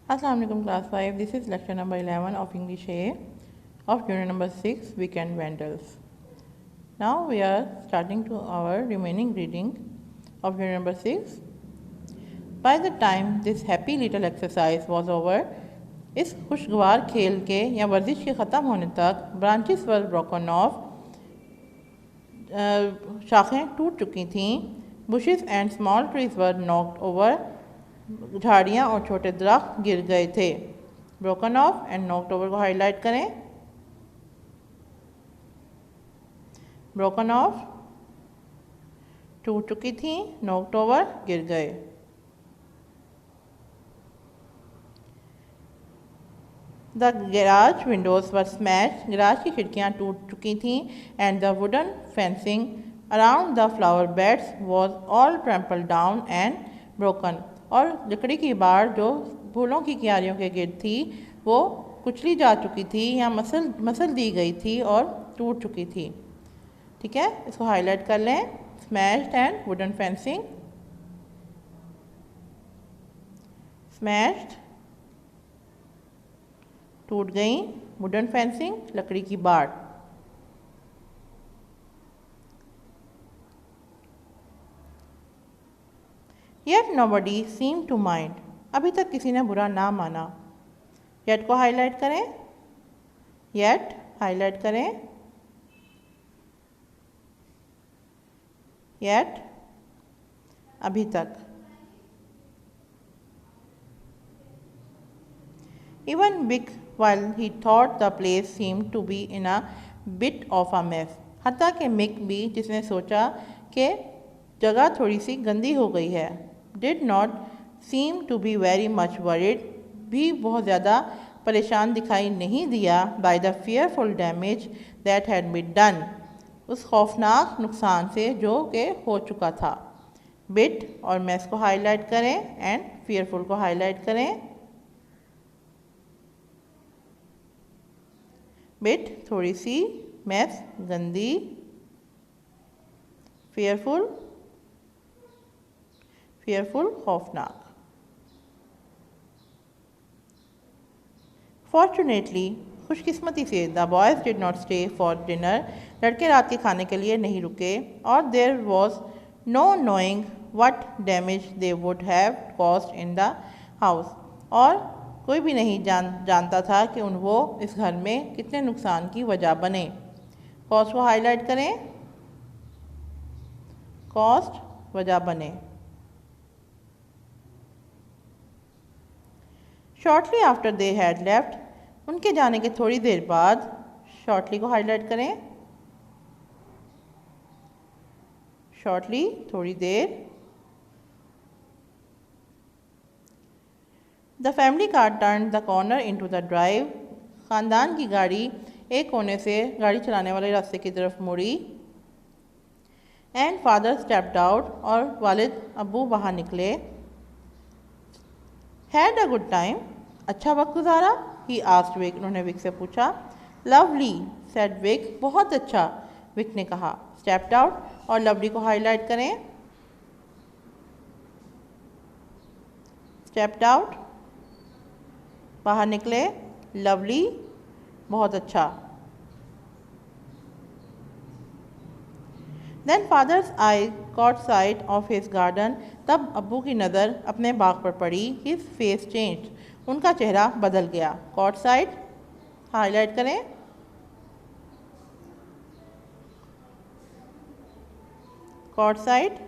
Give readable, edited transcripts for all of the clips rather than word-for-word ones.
Assalamu alaikum class 5. This is lecture number 11 of English A of unit number 6 Weekend Vandals. Now we are starting to our remaining reading of unit number 6. By the time this happy little exercise was over, इस खुशगवार खेल के या वर्जिश के ख़त्म होने तक branches were broken of, शाखें टूट चुकी थीं. Bushes and small trees were knocked over, झाड़ियाँ और छोटे दरख्त गिर गए थे. Broken of and knocked over को हाईलाइट करें. ब्रोकन ऑफ टूट चुकी थी, नॉक्ड ओवर गिर गए. The garage Windows were smash, garage की खिड़कियाँ टूट चुकी थीं. And the wooden fencing around the flower beds was all trample down and broken, और लकड़ी की बाड़ जो फूलों की क्यारियों के गिर्द थी वो कुचली जा चुकी थी या मसल दी गई थी और टूट चुकी थी. ठीक है, इसको हाईलाइट कर लें. Smashed and wooden fencing, smashed टूट गई, वुडन फेंसिंग लकड़ी की बाड़. Yet nobody seem to mind, अभी तक किसी ने बुरा ना माना. येट को हाईलाइट करें. येट हाईलाइट करें. येट अभी तक. Even Vic, while he thought the place seemed to be in a bit of a mess, हत्ता कि मिक भी, जिसने सोचा कि जगह थोड़ी सी गंदी हो गई है, did not seem to be very much worried, भी बहुत ज़्यादा परेशान दिखाई नहीं दिया by the fearful damage that had been done, उस खौफनाक नुकसान से जो कि हो चुका था. बिट और मैस को हाईलाइट करें एंड fearful को हाईलाइट करें. बिट थोड़ी सी, मैस गंदी, फेयरफुल खौफनाक. फॉर्चुनेटली खुशकिस्मती से the boys did not stay for dinner, लड़के रात के खाने के लिए नहीं रुके. और there was no knowing what damage they would have caused in the house, और कोई भी नहीं जानता था कि वो इस घर में कितने नुकसान की वजह बने. कॉस्ट को हाईलाइट करें. कॉस्ट वजह बने. Shortly after they had left, उनके जाने के थोड़ी देर बाद. शॉर्टली को हाईलाइट करें. शॉर्टली थोड़ी देर. The family car turn the corner into the drive, ख़ानदान की गाड़ी एक कोने से गाड़ी चलाने वाले रास्ते की तरफ मुड़ी. एंड फादर स्टेप्ड आउट, और वालिद अब्बू बाहर निकले. हैड अ गुड टाइम, अच्छा वक्त गुजारा. ही आस्क्ड विक, उन्होंने विक से पूछा. लवली सेड विक, बहुत अच्छा, विक ने कहा. स्टेप्ड आउट और लवली को हाईलाइट करें. स्टेप्ड आउट बाहर निकले, लवली बहुत अच्छा. Then father's eye caught sight of his garden, तब अब्बू की नज़र अपने बाग पर पड़ी. हिज फेस चेंज, उनका चेहरा बदल गया. कॉट साइट हाईलाइट करें. कॉट साइट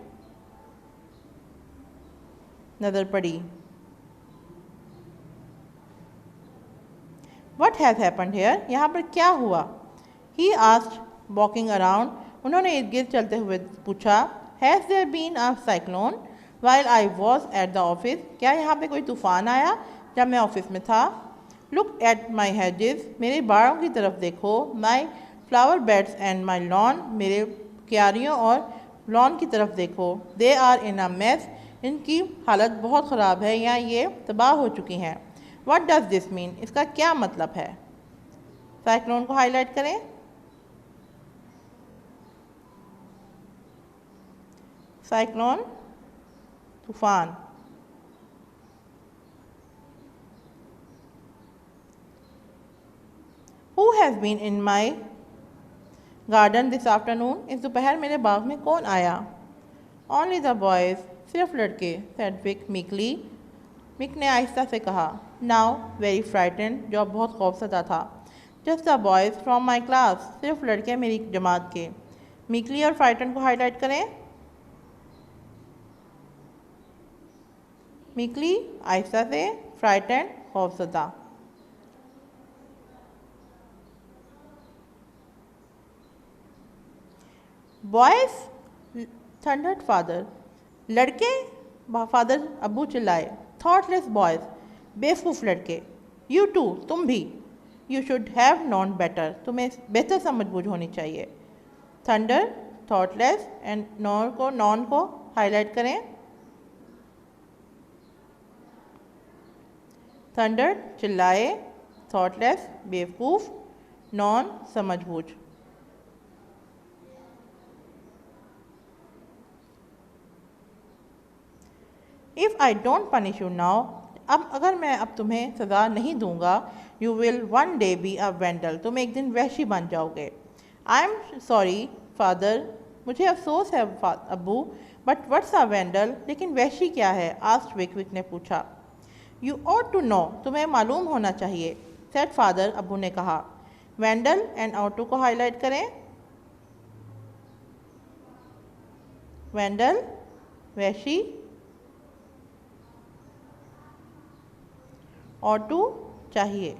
नज़र पड़ी. वट हैज़ हैपन्ड हेयर, यहाँ पर क्या हुआ. ही आस्क्ड वॉकिंग अराउंड, उन्होंने इर्द गिर्द चलते हुए पूछा. Has there been a cyclone while I was at the office, क्या यहाँ पे कोई तूफ़ान आया जब मैं ऑफिस में था. लुक एट माई हेजेस, मेरे बाड़ों की तरफ देखो. My flower beds and my lawn, मेरे क्यारियों और लॉन की तरफ देखो. They are in a mess, इनकी हालत बहुत ख़राब है या ये तबाह हो चुकी हैं. वट डज दिस मीन, इसका क्या मतलब है. साइक्लोन को हाईलाइट करें. साइक्लोन तूफान. Has been in my garden this afternoon? इस दोपहर मेरे बाग में कौन आया? ओनली द बॉयज़, सिर्फ लड़के, सेड विक मीकली। मिक ने आहिस्ता से कहा। नाउ वेरी फ्राइटेंड, जो अब बहुत खौफजदा था। Just the boys from my class, सिर्फ लड़के मेरी जमात के। मीकली और फ्राइटन को हाईलाइट करें। मीकली आहिस्ता से, फ्राइटन खौफजदा। बॉयज़ थंडर्ड फादर, लड़के, फादर अबू चिल्लाए। थॉटलेस बॉयज़, बेवकूफ़ लड़के। यू टू, तुम भी। You should have known better, तुम्हें बेहतर समझ बूझ होनी चाहिए। थंडर, थॉटलेस एंड नॉन को हाईलाइट करें। थंडर चिल्लाए, थॉटलेस बेवकूफ़, नॉन समझ बूझ। If I don't punish you now, अब अगर मैं अब तुम्हें सज़ा नहीं दूंगा, you will one day be a vandal, तुम एक दिन वैशी बन जाओगे। आई एम सॉरी फादर, मुझे अफसोस है अबू, बट व्हाट्स अ वेंडल, लेकिन वैशी क्या है? आस्क्ड विक ने पूछा। यू ऑट टू नो, तुम्हें मालूम होना चाहिए, सेड फादर, अबू ने कहा। वेंडल एंड ऑटू को हाईलाइट करें। वेंडल वैशी, ऑटू चाहिए।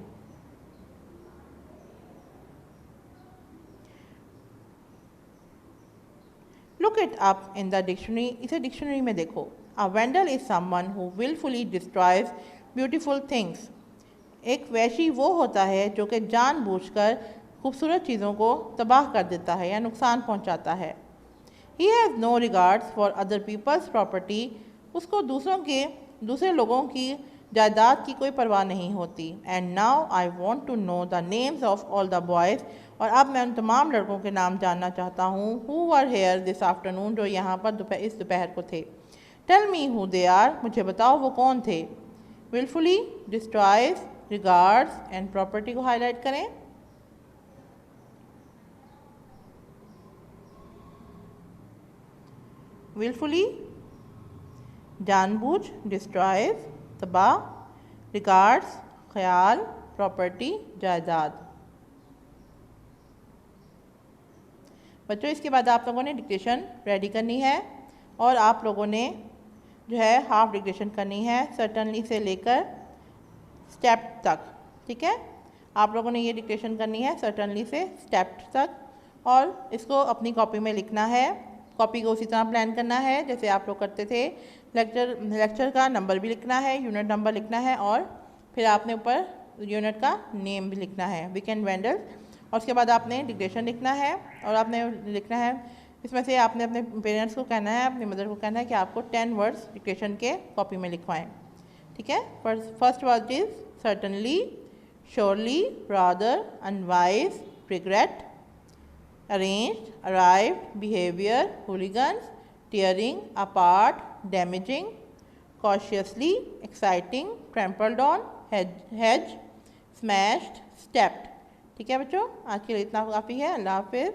Look it up in the dictionary, इसे डिक्शनरी में देखो। A vandal is someone who wilfully destroys beautiful things. एक वैशी वो होता है जो कि जानबूझकर खूबसूरत चीज़ों को तबाह कर देता है या नुकसान पहुंचाता है। He has no regards for other people's property, उसको दूसरे लोगों की जायदाद की कोई परवाह नहीं होती। And now I want to know the names of all the boys, और अब मैं उन तमाम लड़कों के नाम जानना चाहता हूँ। Who were here this afternoon, जो यहाँ पर इस दोपहर को थे। Tell me who they are, मुझे बताओ वो कौन थे। Wilfully, destroys, regards and property को हाईलाइट करें। विलफुली जानबूझ, डिस्ट्रॉयज तबाह, रिगार्ड्स ख्याल, प्रॉपर्टी जायदाद। बच्चों इसके बाद आप लोगों ने डिक्टेशन रेडी करनी है और आप लोगों ने जो है हाफ डिक्टेशन करनी है, सर्टनली से लेकर स्टेप तक। ठीक है, आप लोगों ने ये डिक्टेशन करनी है सर्टनली से स्टेप तक, और इसको अपनी कॉपी में लिखना है। कॉपी को उसी तरह प्लान करना है जैसे आप लोग करते थे। लेक्चर का नंबर भी लिखना है, यूनिट नंबर लिखना है, और फिर आपने ऊपर यूनिट का नेम भी लिखना है, वीकेंड वेंडल। और उसके बाद आपने डिक्टेशन लिखना है, और आपने लिखना है इसमें से आपने अपने पेरेंट्स को कहना है, अपनी मदर को कहना है कि आपको 10 वर्ड्स डिक्टेशन के कॉपी में लिखवाएं। ठीक है, first word is certainly, surely, rather, unwise, regret, arranged, arrived, behavior, hooligans, tearing apart, damaging, cautiously, exciting, trampled on, hedge, smashed, stepped। ठीक है बच्चों, आज के लिए इतना काफ़ी है। अल्लाह हाफिज़।